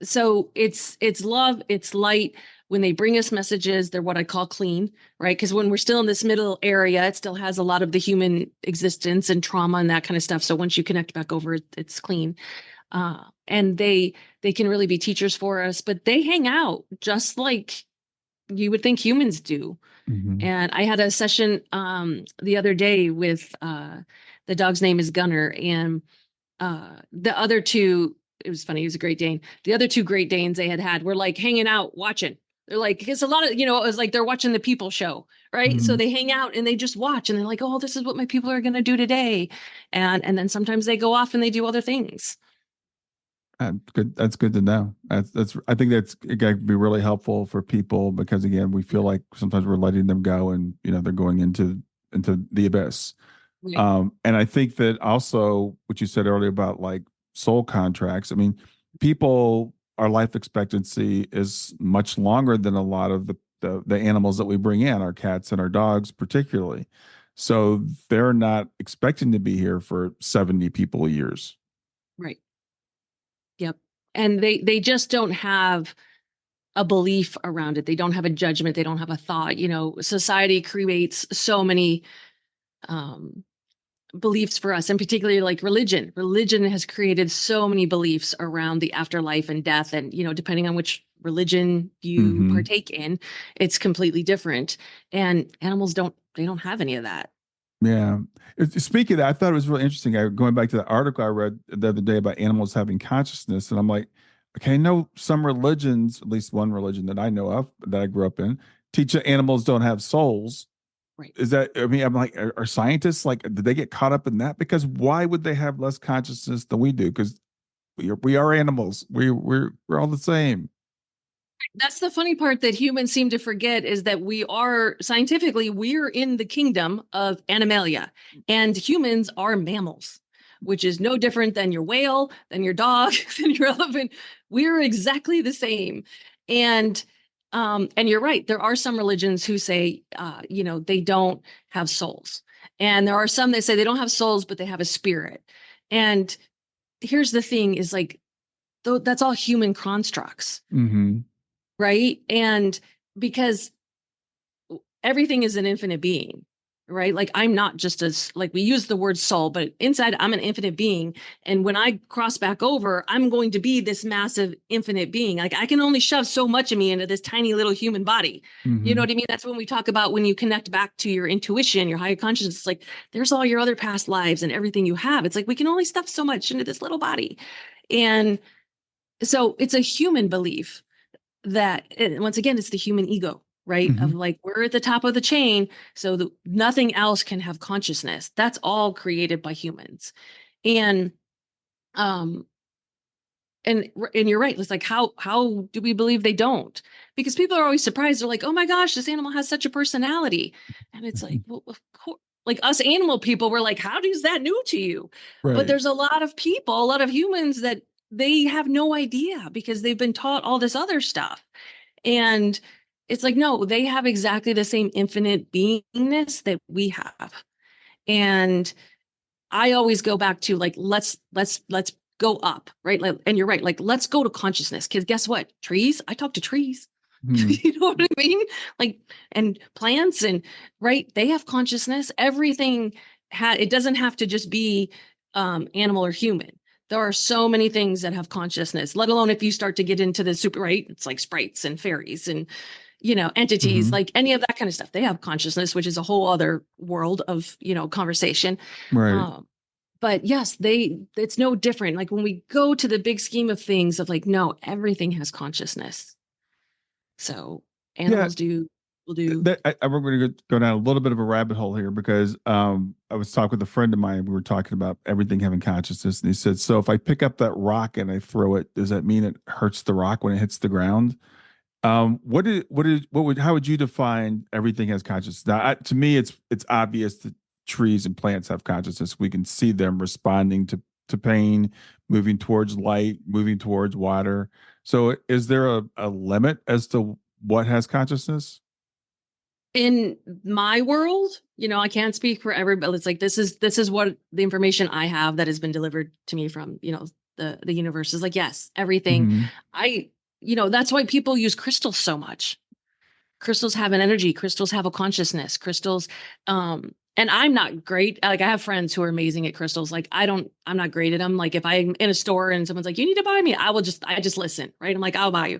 so it's love, it's light. When they bring us messages, they're what I call clean, right? Because when we're still in this middle area, it still has a lot of the human existence and trauma and that kind of stuff. So once you connect back over, it's clean. And they can really be teachers for us, but they hang out just like you would think humans do. And I had a session the other day with the dog's name is Gunner, and the other two, it was funny, he was a Great Dane. The other two Great Danes they had were like hanging out watching. They're like, it's a lot of, it was like they're watching the people show, right? So they hang out and they just watch, and they're like, oh, this is what my people are going to do today. And then sometimes they go off and they do other things. Good. That's good to know. I think it can be really helpful for people, because again, we feel like sometimes we're letting them go, and they're going into the abyss. Right. And I think that also what you said earlier about like soul contracts. I mean, our life expectancy is much longer than a lot of the animals that we bring in, our cats and our dogs particularly. So they're not expecting to be here for 70 people years. Right. Yep. And they just don't have a belief around it. They don't have a judgment. They don't have a thought. Society creates so many beliefs for us, and particularly like religion. Religion has created so many beliefs around the afterlife and death. And, depending on which religion you partake in, it's completely different. And animals don't have any of that. Yeah. Speaking of that, I thought it was really interesting. Going back to the article I read the other day about animals having consciousness, and I'm like, okay, I know some religions, at least one religion that I know of that I grew up in, teach that animals don't have souls. Right. Is that, I'm like, are scientists like, did they get caught up in that? Because why would they have less consciousness than we do? Because we are animals. We're all the same. That's the funny part that humans seem to forget, is that scientifically, we're in the kingdom of Animalia, and humans are mammals, which is no different than your whale, than your dog, than your elephant. We're exactly the same. And you're right. There are some religions who say, they don't have souls. And there are some that say they don't have souls, but they have a spirit. And here's the thing is like, that's all human constructs. Right. And because everything is an infinite being, right? Like, I'm not just like we use the word soul, but inside I'm an infinite being. And when I cross back over, I'm going to be this massive infinite being. Like, I can only shove so much of me into this tiny little human body. You know what I mean? That's when we talk about when you connect back to your intuition, your higher consciousness, it's like, there's all your other past lives and everything you have. It's like, we can only stuff so much into this little body. And so it's a human belief that, once again, it's the human ego, right? Of like, we're at the top of the chain, so nothing else can have consciousness. That's all created by humans. And you're right. It's like, how do we believe they don't? Because people are always surprised. They're like, oh my gosh, this animal has such a personality. And it's like, well, of course, like us animal people, we're like, how is that new to you? Right. But there's a lot of people, a lot of humans that they have no idea, because they've been taught all this other stuff. And it's like, no, they have exactly the same infinite beingness that we have. And I always go back to like, let's go up, right? Like, and you're right. Like, let's go to consciousness. Because guess what? Trees, I talk to trees. Hmm. You know what I mean? Like, and plants and right, they have consciousness. Everything it doesn't have to just be animal or human. There are so many things that have consciousness, let alone if you start to get into the super, right? It's like sprites and fairies and, entities, Hmm. like any of that kind of stuff. They have consciousness, which is a whole other world of, conversation. Right. Um, but yes, it's no different. Like when we go to the big scheme of things of like, no, everything has consciousness. So Yeah. animals will do. We're going to go down a little bit of a rabbit hole here because I was talking with a friend of mine. We were talking about everything having consciousness, and he said, "So if I pick up that rock and I throw it, does that mean it hurts the rock when it hits the ground?" How would you define everything has consciousness? Now, to me, it's obvious that trees and plants have consciousness. We can see them responding to pain, moving towards light, moving towards water. So, is there a limit as to what has consciousness? In my world, I can't speak for everybody. It's like this is what the information I have that has been delivered to me from, the universe is like, yes, everything. Hmm. I, that's why people use crystals so much. Crystals have an energy, crystals have a consciousness, crystals, and I'm not great. Like I have friends who are amazing at crystals. Like I'm not great at them. Like if I'm in a store and someone's like, you need to buy me, I just listen, right? I'm like, I'll buy you.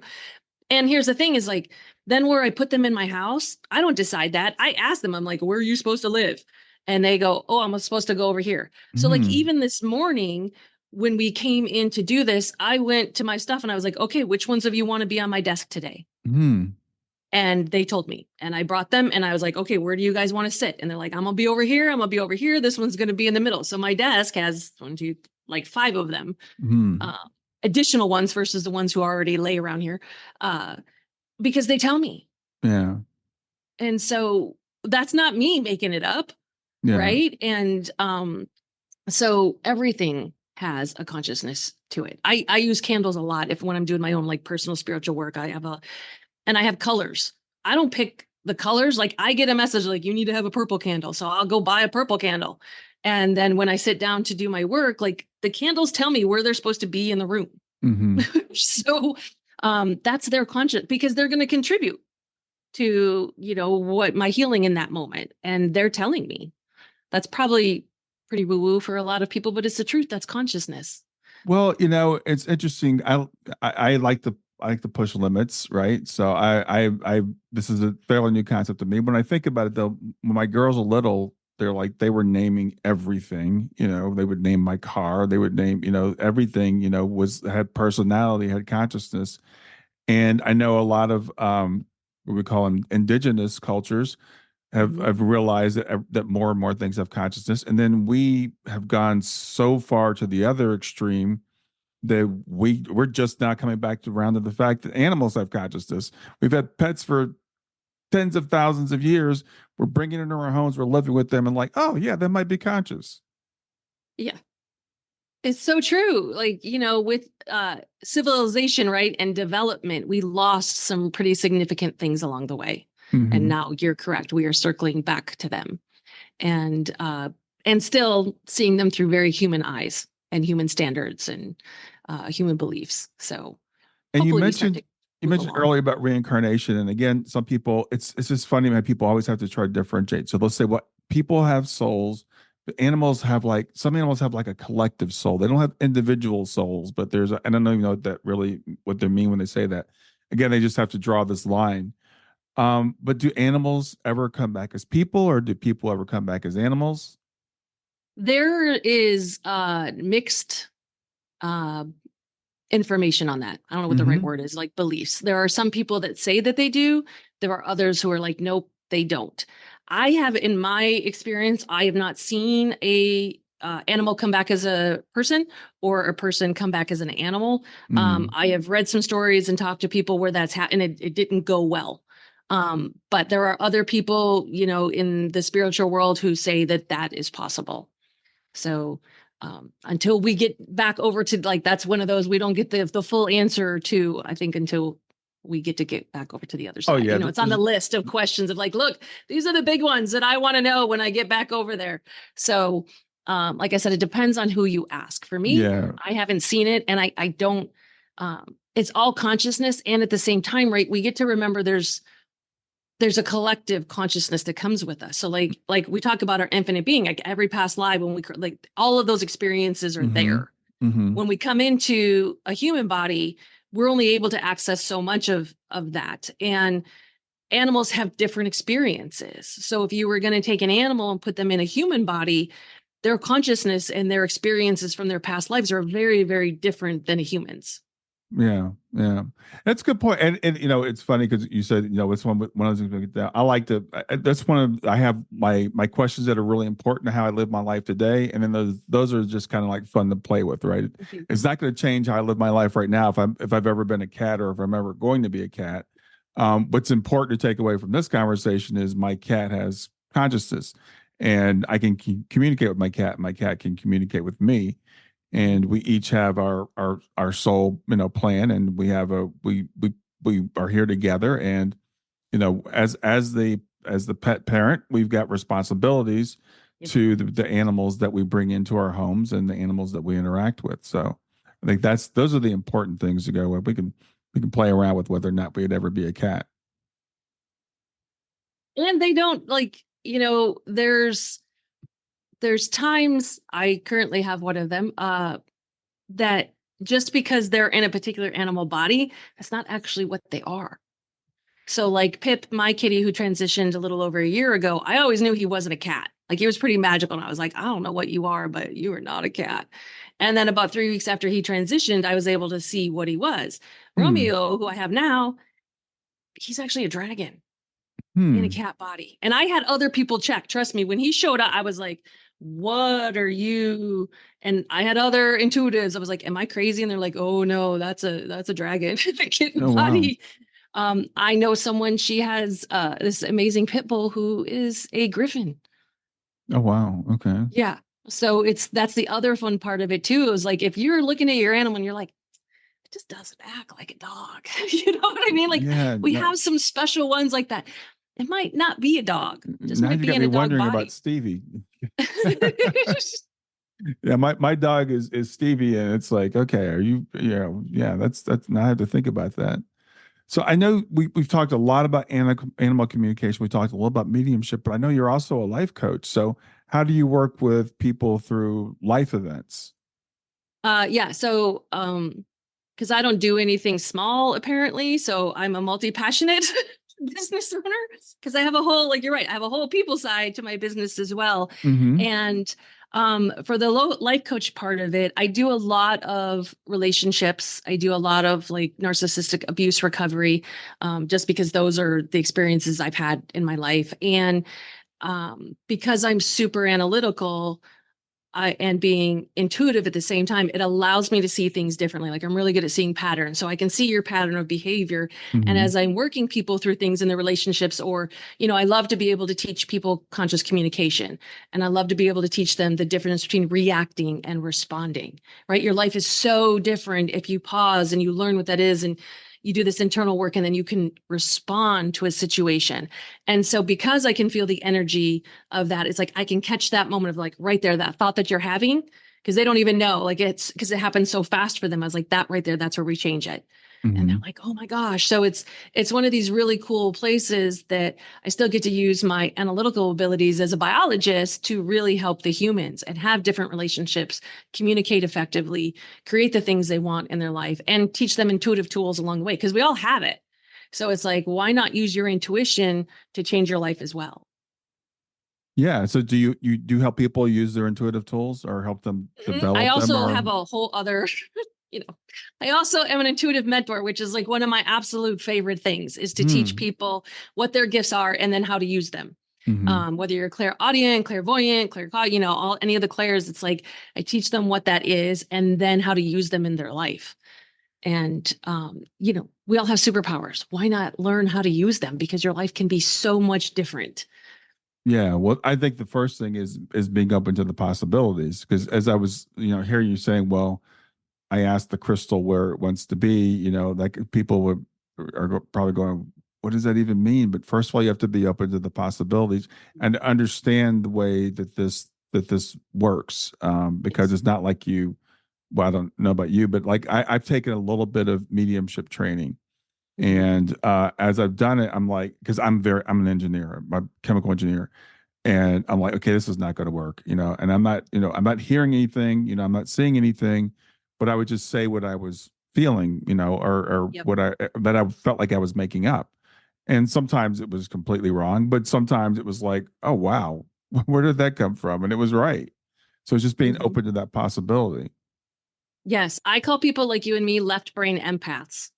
And here's the thing is like, then where I put them in my house, I don't decide that. I ask them, I'm like, where are you supposed to live? And they go, oh, I'm supposed to go over here. So like Hmm. even this morning, when we came in to do this, I went to my stuff and I was like, okay, which ones of you want to be on my desk today? Hmm. And they told me, and I brought them and I was like, okay, where do you guys want to sit? And they're like, I'm gonna be over here. I'm gonna be over here. This one's gonna be in the middle. So my desk has one, two, like five of them, Hmm. uh, additional ones versus the ones who already lay around here. Because they tell me. Yeah. And so that's not me making it up, Yeah. right? And so everything has a consciousness to it. I use candles a lot if when I'm doing my own like personal spiritual work. I have colors. I don't pick the colors. Like I get a message like you need to have a purple candle. So I'll go buy a purple candle. And then when I sit down to do my work, like the candles tell me where they're supposed to be in the room. Hmm. So that's their conscience because they're going to contribute to, what my healing in that moment. And they're telling me that's probably pretty woo woo for a lot of people, but it's the truth. That's consciousness. Well, it's interesting. I like to push limits, right? So this is a fairly new concept to me. When I think about it, though, when my girls are little, they were naming everything. They would name my car. They would name, everything. Had personality, had consciousness. And I know a lot of what we call them indigenous cultures Mhm. have realized that more and more things have consciousness, and then we have gone so far to the other extreme that we're just now coming back around to the fact that animals have consciousness. We've had pets for tens of thousands of years. We're bringing it into our homes. We're living with them, and like, oh yeah, they might be conscious. Yeah. It's so true. Like, with civilization, right, and development, we lost some pretty significant things along the way. And Hmm. now you're correct. We are circling back to them and still seeing them through very human eyes and human standards and human beliefs. So And hopefully we start to you move mentioned along. earlier about reincarnation, and again, some people it's just funny how people always have to try to differentiate. So they'll say what people have souls, but animals have like some animals have like a collective soul. They don't have individual souls, but I don't even know what they mean when they say that. Again, they just have to draw this line. But do animals ever come back as people, or do people ever come back as animals? There is mixed uh, information on that. I don't know what the right Hmm. word is, like beliefs. There are some people that say that they do. There are others who are like, nope, they don't. I have, in my experience, I have not seen a animal come back as a person or a person come back as an animal. Mm. I have read some stories and talked to people where that's happened. It didn't go well. But there are other people, in the spiritual world who say that that is possible. So until we get back over to like that's one of those we don't get the full answer to, I think, until we get back over to the other Oh side. yeah, It's on the list of questions of like, look, these are the big ones that I want to know when I get back over there. So like I said, it depends on who you ask. For me, yeah. I haven't seen it and I don't it's all consciousness. And at the same time, right, we get to remember there's a collective consciousness that comes with us. So like we talk about our infinite being, like every past life, when we like all of those experiences are there. When we come into a human body, we're only able to access so much of that. And animals have different experiences. So if you were going to take an animal and put them in a human body, their consciousness and their experiences from their past lives are very, very different than a human's. Yeah, yeah, that's a good point. And it's funny because you said it's one of those things that I like to. That's one of I have my questions that are really important to how I live my life today, and then those are just kind of like fun to play with, right? It's not going to change how I live my life right now if I've ever been a cat or if I'm ever going to be a cat. What's important to take away from this conversation is my cat has consciousness, and I can communicate with my cat. My cat can communicate with me. And we each have our soul, plan, and we are here together. And as the pet parent, we've got responsibilities to the animals that we bring into our homes and the animals that we interact with. So I think those are the important things to go with. We can play around with whether or not we'd ever be a cat. And they don't there's times, I currently have one of them, that just because they're in a particular animal body, that's not actually what they are. So like Pip, my kitty who transitioned a little over a year ago, I always knew he wasn't a cat. Like he was pretty magical. And I was like, I don't know what you are, but you are not a cat. And then about 3 weeks after he transitioned, I was able to see what he was. Romeo, who I have now, he's actually a dragon in a cat body. And I had other people check. Trust me, when he showed up, I was like, what are you? And I had other intuitives. I was like, am I crazy? And they're like, oh no, that's a dragon in a kitten body. Wow. I know someone, she has this amazing pit bull who is a griffin. Oh wow. Okay. Yeah. So that's the other fun part of it too. It was like, if you're looking at your animal and you're like, it just doesn't act like a dog. You know what I mean? Like we have some special ones like that. It might not be a dog. Just now might you be got in me a dog wondering body. about Stevie. Yeah, my dog is Stevie, and it's like, okay, are you? Yeah. That's now I have to think about that. So I know we've talked a lot about animal communication. We talked a little about mediumship, but I know you're also a life coach. So how do you work with people through life events? Yeah. So because I don't do anything small apparently, so I'm a multi-passionate business owner because I have a whole, like you're right, I have a whole people side to my business as well. And for the life coach part of it, I do a lot of relationships. I do a lot of like narcissistic abuse recovery, just because those are the experiences I've had in my life. And because I'm super analytical, and being intuitive at the same time, it allows me to see things differently. Like I'm really good at seeing patterns. So I can see your pattern of behavior. And as I'm working people through things in their relationships, or, I love to be able to teach people conscious communication. And I love to be able to teach them the difference between reacting and responding, right? Your life is so different if you pause and you learn what that is. And you do this internal work, and then you can respond to a situation. And so because I can feel the energy of that, it's like I can catch that moment of like right there, that thought that you're having, because they don't even know, like it's because it happens so fast for them. I was like, that right there, that's where we change it. And they're like, oh my gosh. So it's one of these really cool places that I still get to use my analytical abilities as a biologist to really help the humans and have different relationships, communicate effectively, create the things they want in their life, and teach them intuitive tools along the way, because we all have it. So it's like, why not use your intuition to change your life as well? Yeah. So do you do help people use their intuitive tools or help them develop I also them? have a whole other, I also am an intuitive mentor, which is like one of my absolute favorite things, is to teach people what their gifts are and then how to use them. Whether you're clairaudient, clairvoyant, any of the clairs, it's like I teach them what that is and then how to use them in their life. And, we all have superpowers. Why not learn how to use them? Because your life can be so much different. Yeah, well, I think the first thing is being open to the possibilities. Because as I was, hearing you saying, well, I asked the crystal where it wants to be, like people are probably going, what does that even mean? But first of all, you have to be open to the possibilities and understand the way that this works, because it's not like you well, I don't know about you, but like I've taken a little bit of mediumship training. And as I've done it, I'm like, because I'm an engineer, I'm a chemical engineer. And I'm like, okay, this is not going to work, and I'm not hearing anything, I'm not seeing anything, but I would just say what I was feeling, or Yep. what that I felt like I was making up. And sometimes it was completely wrong, but sometimes it was like, oh, wow, where did that come from? And it was right. So it's just being Mhm. open to that possibility. Yes, I call people like you and me left brain empaths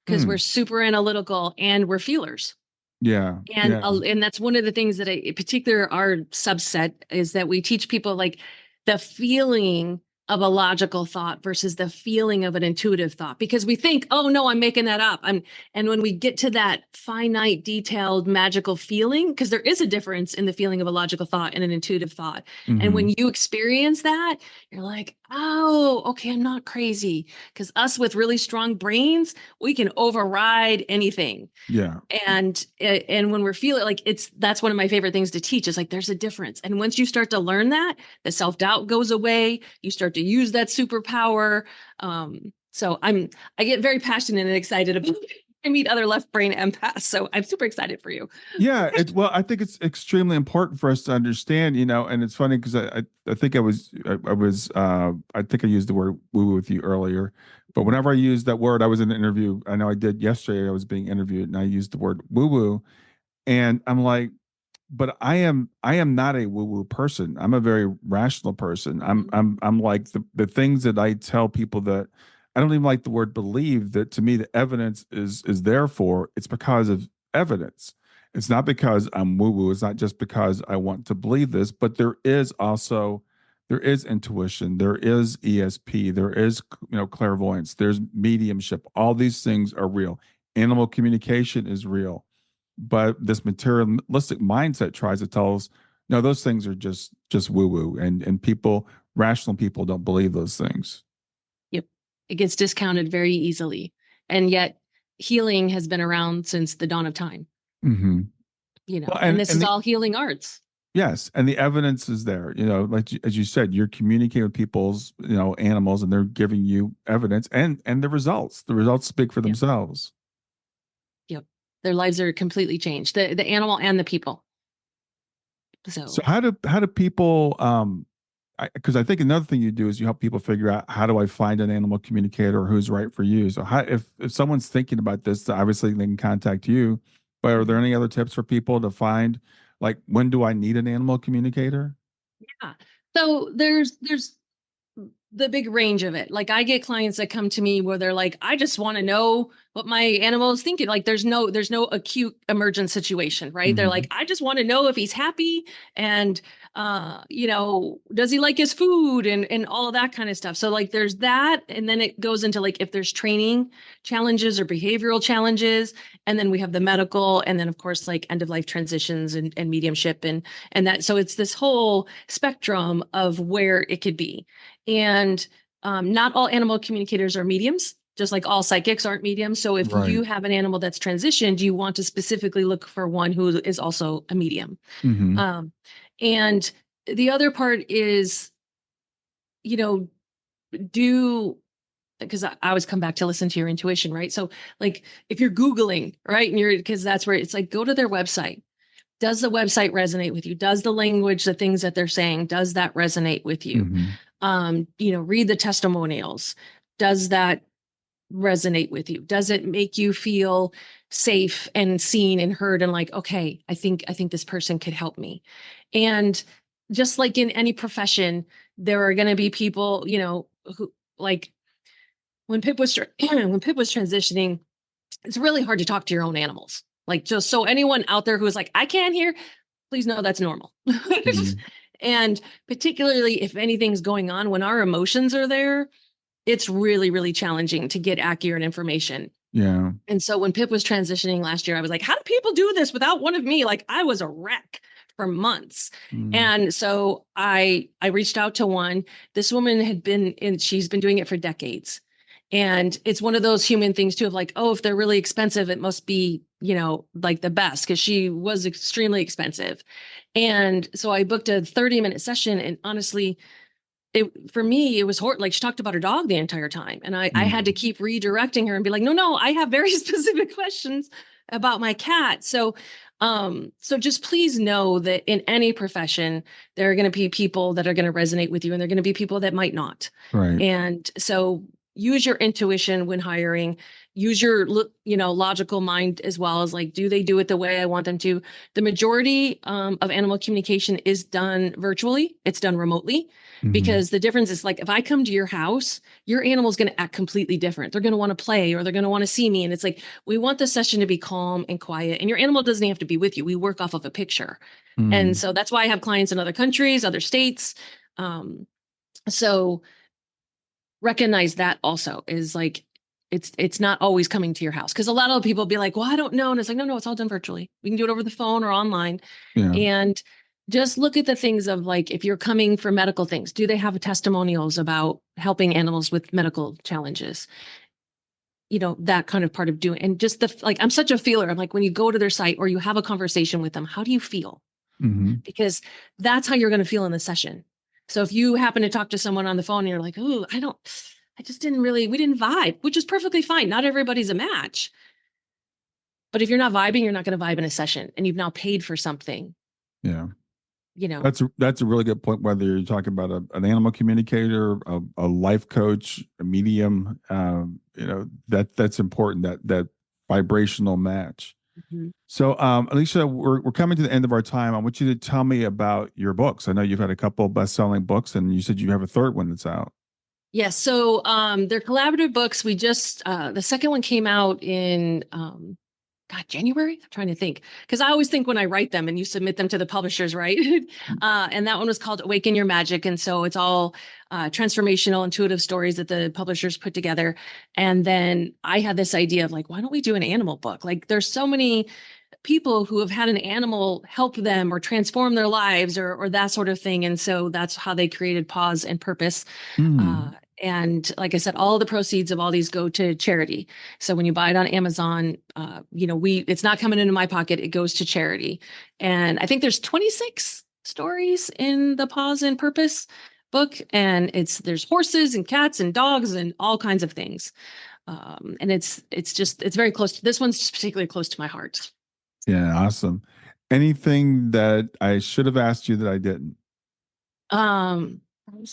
because we're Hmm. super analytical and we're feelers. Yeah. Yeah. And that's one of the things that in particular our subset is that we teach people like the feeling of a logical thought versus the feeling of an intuitive thought, because we think, oh no, I'm making that up. And when we get to that finite, detailed, magical feeling, because there is a difference in the feeling of a logical thought and an intuitive thought. And Hmm. when you experience that, you're like, oh, okay, I'm not crazy. Because us with really strong brains, we can override anything. Yeah. And when we're feeling like that's one of my favorite things to teach is like there's a difference. And once you start to learn that, the self-doubt goes away, you start to use that superpower. So I get very passionate and excited about it. I meet other left brain empaths, so I'm super excited for you. Yeah, well, I think it's extremely important for us to understand, and it's funny because I think I think I used the word woo woo with you earlier, but whenever I use that word, I was in an interview. I know I did yesterday. I was being interviewed, and I used the word woo woo, and I'm like, but I am not a woo woo person. I'm a very rational person. I'm like the things that I tell people that I don't even like the word believe, that to me the evidence is there for. It's because of evidence. It's not because I'm woo woo. It's not just because I want to believe this, but there is intuition, there is ESP, there is clairvoyance, there's mediumship. All these things are real. Animal communication is real, but this materialistic mindset tries to tell us no, those things are just woo woo, and rational people don't believe those things. Yep. It gets discounted very easily. And yet healing has been around since the dawn of time, Hmm. Well, and this and is the all healing arts. yes, and the evidence is there. Like as you said, you're communicating with people's animals, and they're giving you evidence and the results. The results speak for Yep. themselves. Yep. Their lives are completely changed. The animal and the people. So So how do people because I think another thing you do is you help people figure out, how do I find an animal communicator, or who's right for you. So if someone's thinking about this, obviously they can contact you. But are there any other tips for people to find, like, when do I need an animal communicator? yeah. So there's the big range of it. Like I get clients that come to me where they're like, I just want to know what my animal is thinking. Like there's no acute emergent situation, right? They're Hmm. like, I just want to know if he's happy and does he like his food and all of that kind of stuff. So like there's that. And then it goes into like if there's training challenges or behavioral challenges, and then we have the medical, and then of course like end of life transitions and mediumship and that. So it's this whole spectrum of where it could be. And not all animal communicators are mediums, just like all psychics aren't mediums. So if Right. you have an animal that's transitioned, you want to specifically look for one who is also a medium. Hmm. Um, and the other part is, you know, do because I always come back to listen to your intuition, right? So, like, if you're Googling, right, and you're because that's where it's like, go to their website. Does the website resonate with you? Does the language, the things that they're saying, does that resonate with you? Hmm. Read the testimonials. Does that resonate with you? Does it make you feel safe and seen and heard and like, okay, I think this person could help me. And just like in any profession, there are going to be people, who like when Pip was when Pip was transitioning, it's really hard to talk to your own animals. Like just so anyone out there who is like, I can't hear, please know that's normal. Hmm. And particularly if anything's going on when our emotions are there, it's really, really challenging to get accurate information. Yeah. And so when Pip was transitioning last year, I was like, how do people do this without one of me? Like I was a wreck for months. Mm. And so I reached out to one. This woman she's been doing it for decades. And it's one of those human things too of like, oh, if they're really expensive, it must be, like the best because she was extremely expensive. And so I booked a 30-minute session. And honestly, for me, it was horrible. Like she talked about her dog the entire time. And I had to keep redirecting her and be like, no, I have very specific questions about my cat. So just please know that in any profession, there are going to be people that are going to resonate with you, and there are going to be people that might not. Right. And so use your intuition when hiring, use your, logical mind as well as like, do they do it the way I want them to? The majority of animal communication is done virtually. It's done remotely. Because the difference is like, if I come to your house, your animal is going to act completely different. They're going to want to play, or they're going to want to see me. And it's like, we want the session to be calm and quiet, and your animal doesn't have to be with you. We work off of a picture. And so that's why I have clients in other countries, other states. So recognize that also is like, it's not always coming to your house. Cause a lot of people be like, well, I don't know. And it's like, no, it's all done virtually. We can do it over the phone or online. Yeah. And just look at the things of like, if you're coming for medical things, do they have testimonials about helping animals with medical challenges? That kind of part of doing, and just I'm such a feeler. I'm like, when you go to their site or you have a conversation with them, how do you feel? Because that's how you're going to feel in the session. So if you happen to talk to someone on the phone and you're like, oh, we didn't vibe, which is perfectly fine. Not everybody's a match. But if you're not vibing, you're not going to vibe in a session, and you've now paid for something. Yeah. That's a really good point. Whether you're talking about an animal communicator, a life coach, a medium, that's important. That vibrational match. So, Alicia, we're coming to the end of our time. I want you to tell me about your books. I know you've had a couple best-selling books, and you said you have a third one that's out. Yes. So they're collaborative books. We just the second one came out in January. I'm trying to think, because I always think when I write them and you submit them to the publishers, right? And that one was called Awaken Your Magic. And so it's all transformational, intuitive stories that the publishers put together. And then I had this idea of like, why don't we do an animal book? Like there's so many people who have had an animal help them or transform their lives or that sort of thing. And so that's how they created Pause and Purpose. And like I said, all the proceeds of all these go to charity. So when you buy it on Amazon, it's not coming into my pocket. It goes to charity. And I think there's 26 stories in the Pause and Purpose book. And there's horses and cats and dogs and all kinds of things. And it's very close this one's particularly close to my heart. Yeah. Awesome. Anything that I should have asked you that I didn't?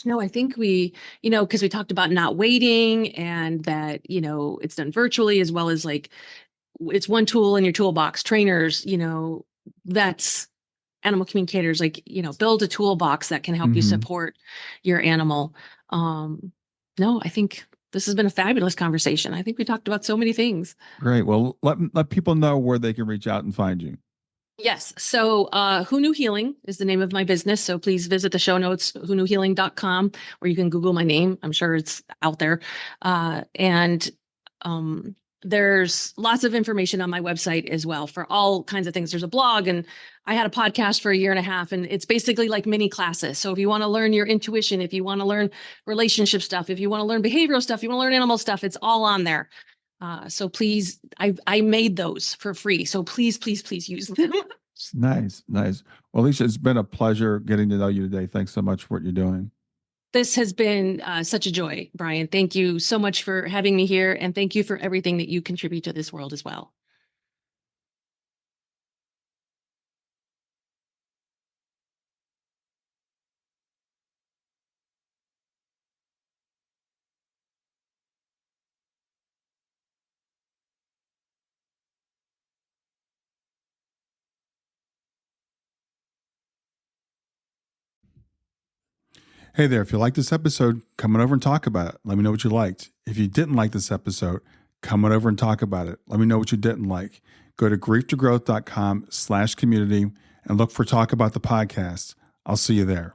No, I think because we talked about not waiting, and that, it's done virtually, as well as like, it's one tool in your toolbox. Trainers, that's animal communicators, like, build a toolbox that can help you support your animal. No, I think this has been a fabulous conversation. I think we talked about so many things. Great. Well, let people know where they can reach out and find you. Yes. So Who Knew Healing is the name of my business. So please visit the show notes, whoknewhealing.com, or you can Google my name. I'm sure it's out there. And there's lots of information on my website as well for all kinds of things. There's a blog, and I had a podcast for 1.5 years, and it's basically like mini classes. So if you want to learn your intuition, if you want to learn relationship stuff, if you want to learn behavioral stuff, you want to learn animal stuff, it's all on there. So please, I made those for free. So please use them. Nice. Well, Alicia, it's been a pleasure getting to know you today. Thanks so much for what you're doing. This has been such a joy, Brian. Thank you so much for having me here. And thank you for everything that you contribute to this world as well. Hey there, if you liked this episode, come on over and talk about it. Let me know what you liked. If you didn't like this episode, come on over and talk about it. Let me know what you didn't like. Go to grieftogrowth.com/community and look for Talk About the Podcast. I'll see you there.